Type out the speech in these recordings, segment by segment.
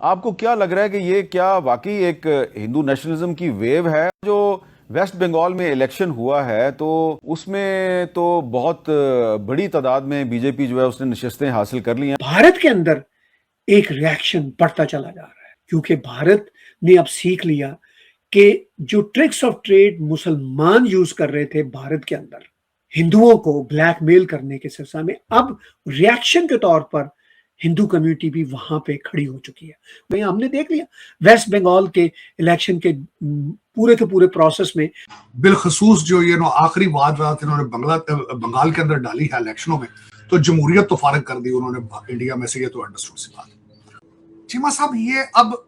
आपको क्या लग रहा है कि ये क्या वाकई एक हिंदू नेशनलिज्म की वेव है? जो वेस्ट बंगाल में इलेक्शन हुआ है तो उसमें तो बहुत बड़ी तादाद में बीजेपी जो है उसने नशिस्तें हासिल कर ली हैं। भारत के अंदर एक रिएक्शन बढ़ता चला जा रहा है क्योंकि भारत ने अब सीख लिया कि जो ट्रिक्स ऑफ ट्रेड मुसलमान यूज कर रहे थे भारत के अंदर हिंदुओं को ब्लैकमेल करने के सिलसिले में, अब रिएक्शन के तौर पर हिंदू कम्युनिटी भी वहां पे खड़ी हो चुकी है। भाई हमने देख लिया वेस्ट बंगाल के इलेक्शन के पूरे के पूरे प्रोसेस में, बिलखसूस जो ये आखिरी वाद इन्होंने बंगाल के अंदर डाली है इलेक्शनों में, तो जमहूरियत तो फारग कर दी उन्होंने इंडिया में से, ये तो अंडरस्टूड सी बात। चीमा साहब ये अब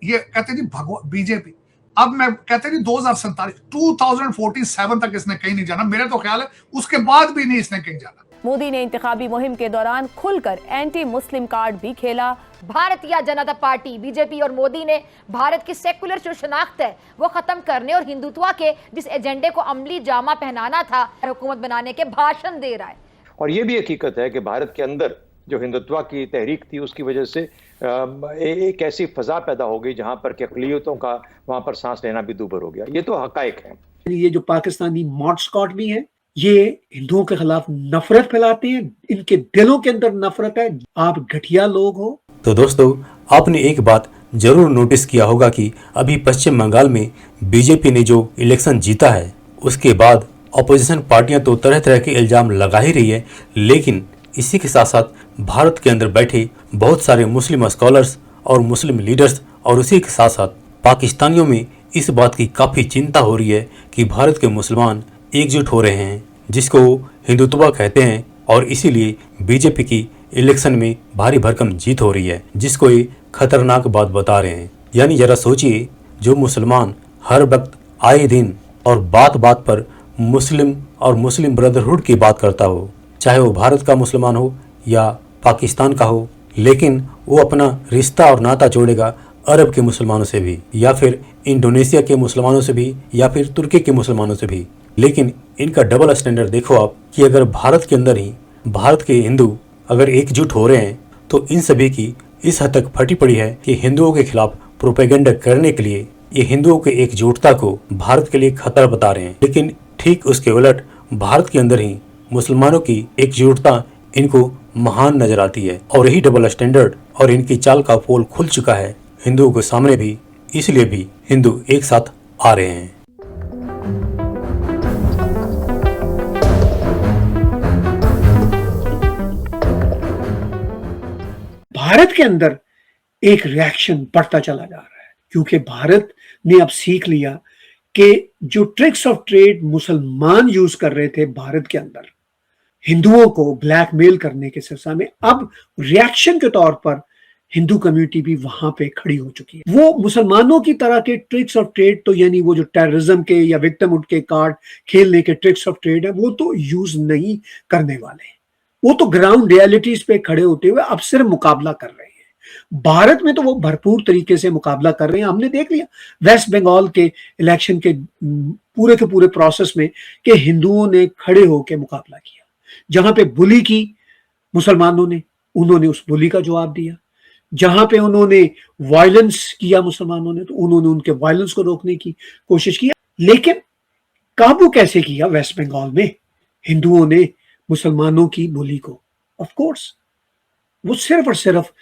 ये कहते जी बीजेपी, अब मैं कहते जी 2047 तक इसने कहीं नहीं जाना, मेरे तो ख्याल है उसके बाद भी नहीं इसने कहीं जाना। मोदी ने इंतखाबी मुहिम के दौरान खुलकर एंटी मुस्लिम कार्ड भी खेला। भारतीय जनता पार्टी बीजेपी और मोदी ने भारत की सेकुलर जो शनाख्त है वो खत्म करने और हिंदुत्व के जिस एजेंडे को अमली जामा पहनाना था, हुकूमत बनाने के भाषण दे रहा है। और ये भी हकीकत है कि भारत के अंदर जो हिंदुत्व की तहरीक थी उसकी वजह से एक ऐसी फजा पैदा हो गई जहां पर कि अक़लियतों का वहां पर सांस लेना भी दूभर हो गया। ये तो हकायक है। ये जो पाकिस्तानी मॉड स्कॉट भी है, ये हिंदुओं के खिलाफ नफरत फैलाते हैं, इनके दिलों के अंदर नफरत है। आप घटिया लोग हो। तो दोस्तों, आपने एक बात जरूर नोटिस किया होगा कि अभी पश्चिम बंगाल में बीजेपी ने जो इलेक्शन जीता है उसके बाद अपोजिशन पार्टियां तो तरह तरह के इल्जाम लगा ही रही है, लेकिन इसी के साथ साथ भारत के अंदर बैठे बहुत सारे मुस्लिम स्कॉलर्स और मुस्लिम लीडर्स और उसी के साथ साथ पाकिस्तानियों में इस बात की काफ़ी चिंता हो रही है कि भारत के मुसलमान एकजुट हो रहे हैं, जिसको हिंदुत्व कहते हैं, और इसीलिए बीजेपी की इलेक्शन में भारी भरकम जीत हो रही है, जिसको ये खतरनाक बात बता रहे हैं। यानी जरा सोचिए, जो मुसलमान हर वक्त आए दिन और बात बात पर मुस्लिम और मुस्लिम ब्रदरहुड की बात करता हो, चाहे वो भारत का मुसलमान हो या पाकिस्तान का हो, लेकिन वो अपना रिश्ता और नाता जोड़ेगा अरब के मुसलमानों से भी, या फिर इंडोनेशिया के मुसलमानों से भी, या फिर तुर्की के मुसलमानों से भी। लेकिन इनका डबल स्टैंडर्ड देखो आप कि अगर भारत के अंदर ही भारत के हिंदू अगर एकजुट हो रहे हैं तो इन सभी की इस हद तक फटी पड़ी है कि हिंदुओं के खिलाफ प्रोपेगेंडा करने के लिए ये हिंदुओं के एकजुटता को भारत के लिए खतरा बता रहे हैं। लेकिन ठीक उसके उलट भारत के अंदर ही मुसलमानों की एकजुटता इनको महान नजर आती है, और यही डबल स्टैंडर्ड और इनकी चाल का पोल खुल चुका है हिंदुओं के सामने भी, इसलिए भी हिंदू एक साथ आ रहे हैं। भारत के अंदर एक रिएक्शन बढ़ता चला जा रहा है क्योंकि भारत ने अब सीख लिया कि जो ट्रिक्स ऑफ ट्रेड मुसलमान यूज कर रहे थे भारत के अंदर हिंदुओं को ब्लैकमेल करने के सिलसिले में, अब रिएक्शन के तौर पर हिंदू कम्युनिटी भी वहां पे खड़ी हो चुकी है। वो मुसलमानों की तरह के ट्रिक्स ऑफ ट्रेड, तो यानी वो जो टेररिज्म के या विक्टिमहुड के कार्ड खेलने के ट्रिक्स ऑफ ट्रेड है, वो तो यूज नहीं करने वाले। वो तो ग्राउंड रियलिटीज पे खड़े होते हुए अब सिर्फ मुकाबला कर रहे हैं। भारत में तो वो भरपूर तरीके से मुकाबला कर रहे हैं। हमने देख लिया वेस्ट बंगाल के इलेक्शन के पूरे के पूरे प्रोसेस में कि हिंदुओं ने खड़े होकर मुकाबला किया। जहां पे बुली की मुसलमानों ने, उन्होंने उस बुली का जवाब दिया। जहां पे उन्होंने वायलेंस किया मुसलमानों ने, तो उन्होंने उनके वायलेंस को रोकने की कोशिश की। लेकिन काबू कैसे किया वेस्ट बंगाल में हिंदुओं ने मुसलमानों की बोली को? ऑफ कोर्स वो सिर्फ और सिर्फ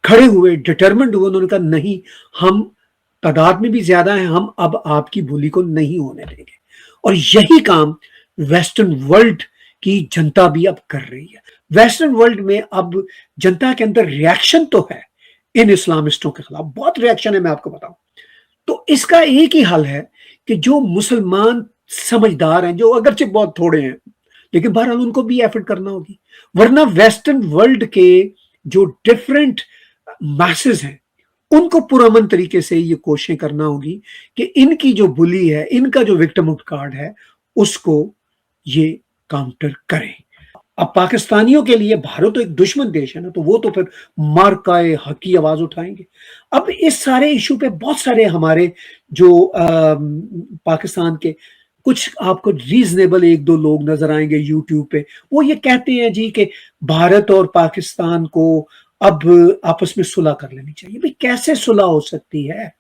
खड़े हुए, डिटरमिन्ड हुए। उन्होंने कहा नहीं, हम तादाद में भी ज्यादा हैं, हम अब आपकी बोली को नहीं होने देंगे। और यही काम वेस्टर्न वर्ल्ड की जनता भी अब कर रही है। वेस्टर्न वर्ल्ड में अब जनता के अंदर रिएक्शन तो है, इन इस्लामिस्टों के खिलाफ बहुत रिएक्शन है, मैं आपको बताऊं। तो इसका एक ही हल है कि जो मुसलमान समझदार हैं, जो अगरचे बहुत थोड़े हैं, लेकिन बहरहाल उनको भी एफर्ट करना होगी, वरना वेस्टर्न वर्ल्ड के जो डिफरेंट मैसेज हैं उनको पुरअमन तरीके से ये कोशिशें करना होगी कि इनकी जो बुली है, इनका जो विक्टिमहुड कार्ड है, उसको ये काउंटर करें। अब पाकिस्तानियों के लिए भारत तो एक दुश्मन देश है ना, तो वो तो फिर मार का हक की आवाज उठाएंगे। अब इस सारे इशू पे बहुत सारे हमारे जो पाकिस्तान के कुछ आपको रीजनेबल एक दो लोग नजर आएंगे यूट्यूब पे, वो ये कहते हैं जी कि भारत और पाकिस्तान को अब आपस में सुलह कर लेनी चाहिए। भाई कैसे सुलह हो सकती है?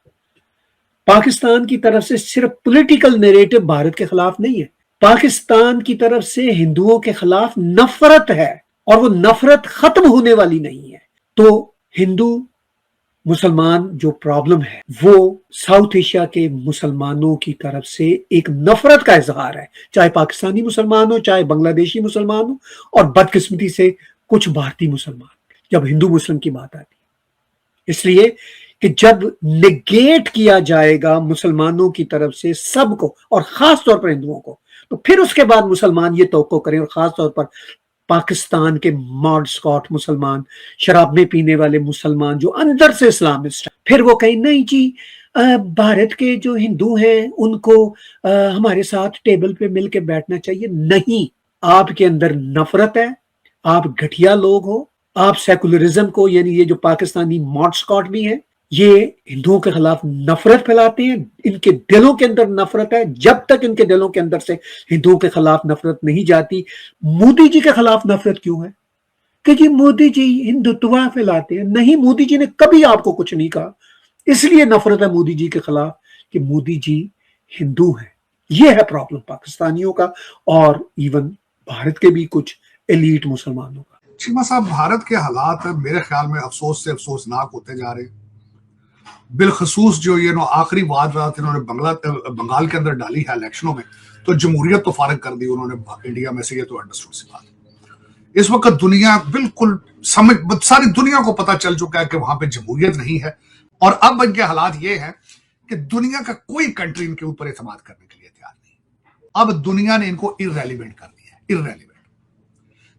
पाकिस्तान की तरफ से सिर्फ पॉलिटिकल नैरेटिव भारत के खिलाफ नहीं है, पाकिस्तान की तरफ से हिंदुओं के खिलाफ नफरत है, और वो नफरत खत्म होने वाली नहीं है। तो हिंदू मुसलमान जो प्रॉब्लम है वो साउथ एशिया के मुसलमानों की तरफ से एक नफरत का इजहार है, चाहे पाकिस्तानी मुसलमान हो, चाहे बांग्लादेशी मुसलमान हो, और बदकिस्मती से कुछ भारतीय मुसलमान, जब हिंदू मुस्लिम की बात आती है। इसलिए कि जब नेगेट किया जाएगा मुसलमानों की तरफ से सबको, और खास तौर पर हिंदुओं को, तो फिर उसके बाद मुसलमान ये तवक्को करें, और खास तौर पर पाकिस्तान के मॉड स्कॉट मुसलमान, शराबें पीने वाले मुसलमान जो अंदर से इस्लामिस्ट, फिर वो कहें नहीं जी भारत के जो हिंदू हैं उनको हमारे साथ टेबल पे मिलके बैठना चाहिए। नहीं, आपके अंदर नफरत है, आप घटिया लोग हो, आप सेकुलरिज्म को, यानी ये जो पाकिस्तानी मॉड स्कॉट भी हैं, ये हिंदुओं के खिलाफ नफरत फैलाते हैं, इनके दिलों के अंदर नफरत है। जब तक इनके दिलों के अंदर से हिंदुओं के खिलाफ नफरत नहीं जाती, मोदी जी के खिलाफ नफरत क्यों है कि जी मोदी जी हिंदुत्व फैलाते हैं? नहीं, मोदी जी ने कभी आपको कुछ नहीं कहा, इसलिए नफरत है मोदी जी के खिलाफ कि मोदी जी हिंदू हैं। यह है प्रॉब्लम पाकिस्तानियों का, और इवन भारत के भी कुछ एलीट मुसलमानों का। चीमा साहब, भारत के हालात मेरे ख्याल में अफसोस से अफसोसनाक होते जा रहे हैं। बिलखसूस जो ये आखिरी वारदात इन्होंने बंगाल के अंदर डाली है इलेक्शनों में, तो जमहूरियत तो फारग कर दी उन्होंने इंडिया में से, ये तो अंडरस्टूड सी बात। इस वक्त दुनिया बिल्कुल सारी दुनिया को पता चल चुका है कि वहां पे जमहूरियत नहीं है, और अब इनके हालात ये हैं कि दुनिया का कोई कंट्री इनके ऊपर एतमाद करने के लिए तैयार नहीं। अब दुनिया ने इनको इररेलेवेंट कर दिया है, इररेलेवेंट।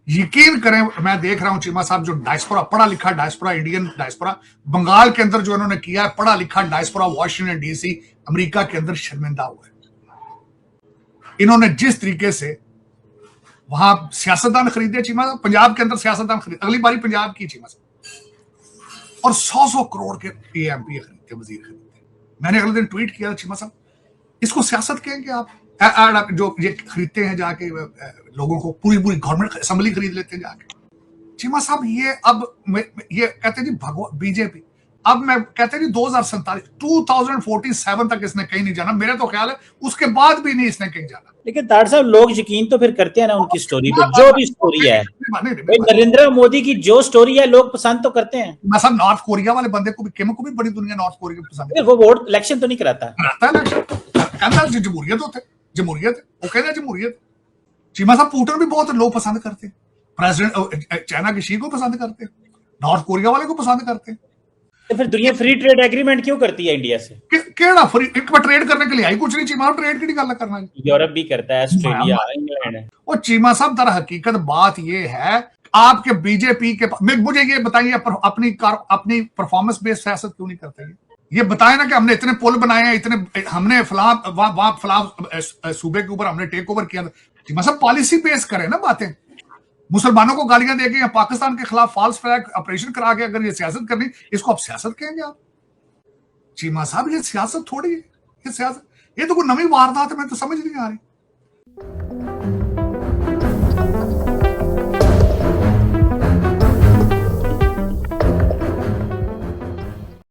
यकीन करें, मैं देख रहा हूं चीमा साहब, जो डायस्पोरा, पढ़ा लिखा डायस्पोरा, इंडियन डायस्पोरा बंगाल के अंदर जो इन्होंने किया है, पढ़ा लिखा डायस्पोरा वाशिंगटन डीसी अमेरिका के अंदर शर्मिंदा हुआ है। इन्होंने जिस तरीके से वहां सियासतदान खरीदे चीमा साहब, पंजाब के अंदर सियासतदान खरीदे, अगली बारी पंजाब की चीमा साहब, और 100 करोड़ के एमपी खरीदते, वजीर खरीदते। मैंने अगले दिन ट्वीट किया चीमा साहब, इसको सियासत कहेंगे आप? जो ये खरीदते हैं जाके लोगों को, पूरी गवर्नमेंट असेंबली खरीद लेते हैं जाके। चीमा साहब, ये अब ये कहते हैं जी भगवान बीजेपी, अब मैं कहते हैं जी 2047 तक इसने कहीं नहीं जाना। मेरा तो ख्याल है उसके बाद भी नहीं इसने कहीं जाना। लेकिन तार साहब, लोग यकीन तो फिर करते हैं ना उनकी स्टोरी पे, जो भी स्टोरी है। नरेंद्र मोदी की जो स्टोरी है लोग पसंद तो करते हैं। मैं सब नॉर्थ कोरिया वाले बंदे को भी, किम को भी बड़ी दुनिया नॉर्थ कोरिया को पसंद है। वो वोट इलेक्शन तो नहीं कराता है इलेक्शन, कहता है जमहूरियत होते, जमहूरियत वो कहता है जमहूरियत। चीमा साहब, पुतिन भी बहुत लोग पसंद करते हैं, प्रेसिडेंट चाइना के शी को पसंद करते हैं, नॉर्थ कोरिया वाले को पसंद करते हैं। तो फिर दुनिया फ्री ट्रेड एग्रीमेंट क्यों करती है इंडिया से? केड़ा फ्री? एक बार ट्रेड करने के लिए आई कुछ नहीं चीमा, ट्रेड की गल करना है। यूरोप भी करता है, ऑस्ट्रेलिया, इंग्लैंड। और चीमा साहब, दर हकीकत बात ये है, आपके बीजेपी के, मुझे ये बताइए अपनी परफॉर्मेंस बेस्ड सियासत क्यों नहीं करते? ये बताए ना कि हमने इतने पुल बनाए हैं, इतने हमने फलां सूबे के ऊपर हमने टेक ओवर किया। चीमा साहब, पॉलिसी बेस करें ना बातें। मुसलमानों को गालियां देके या पाकिस्तान के खिलाफ फॉल्स फ्लैग ऑपरेशन करा के अगर ये सियासत करनी, इसको आप सियासत कहेंगे आप? चीमा साहब, ये सियासत थोड़ी है, ये सियासत, ये तो कोई नवी वारदात है, मैं तो समझ नहीं आ रही।